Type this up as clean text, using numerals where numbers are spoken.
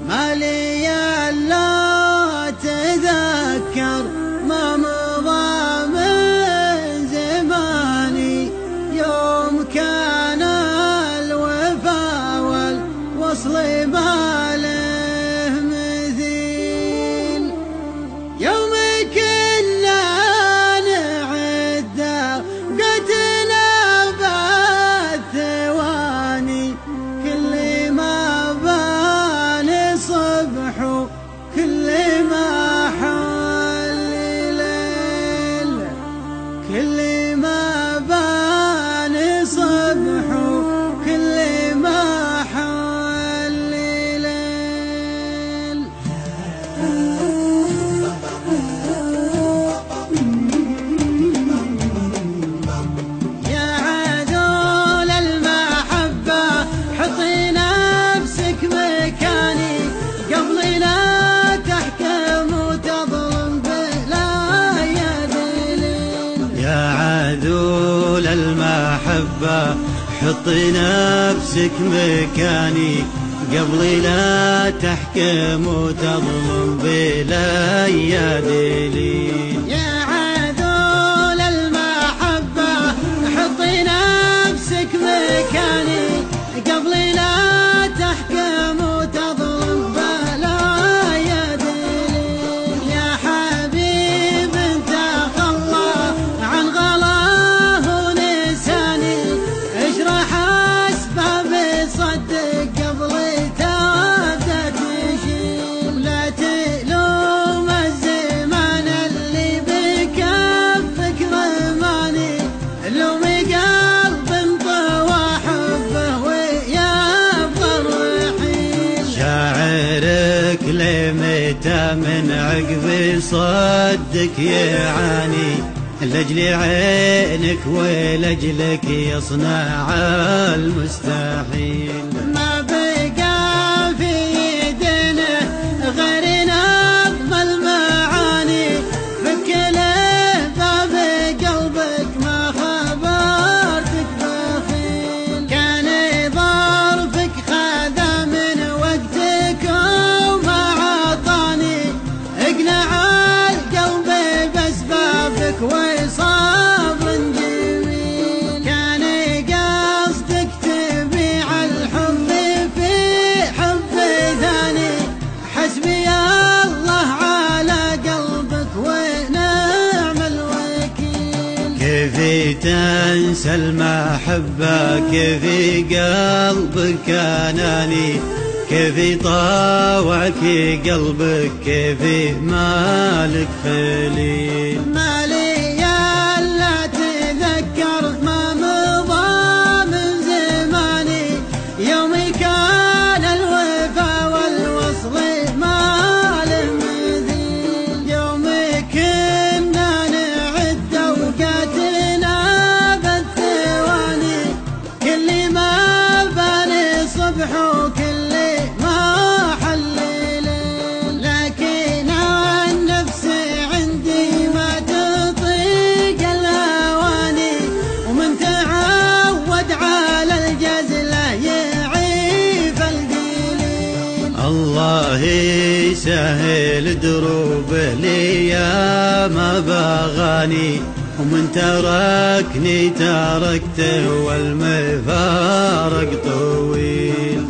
ما لي الا اتذكر ما مضى من زماني، يوم كان الوفا والوصل ما له مثيل. يوم كنا نعد قتنا بالثواني، كل ما بان صبح كل ما حل ليل، كل ما بان صبح كل ما حل ليل. يا عدول المحبة حطي نفسك مكاني، قبل لا تحكم وتظلم بلا يدليل. يا عدول المحبة حطي نفسك مكاني، قبل لا تحكم وتظلم بلا دليل. يا عدول المحبة حطي نفسك مكاني، قبل لا تحكم وتظلم بلا يدليل. يا حبيب انت خلى عن غلاه ونساني، اشرح اسباب صدق قبل تبدا تشيل. لا تلوم الزمان اللي بكفك رماني، لوم قلب انطوى حبه ويبقى الرحيل. شاعرك لمتى من عقب صدك يعاني، لاجل عينك ولاجلك يصنع المستحيل. ما بقى في يدنا غير نظم المعاني، فك له باب قلبك ما خبرتك بخيل. كان ظرفك خذا من وقتك وما عطاني، اقنع القلب باسبابك وصبر جميل. كان قصدك تبيع الحب في حب ثاني، حسبي الله على قلبك ونعم الوكيل. كيف تنسى المحبة، كيف قلبك أناني، كيف طاوعك قلبك، كيف مالك خليل. ما لي الا اتذكر ما مضى من زماني، يوم كان الوفا والوصل ما له مثيل. يوم كنا نعد اوقاتنا بالثواني، كل ما بان صبح وكل ما حل ليل. لكن النفس عندي ما تطيق الهواني، ومن تعود على الجزلة يعيف القليل. الله يسهل دروبه لي يا ما بغاني، ومن تركني تركته والمفارق طويل.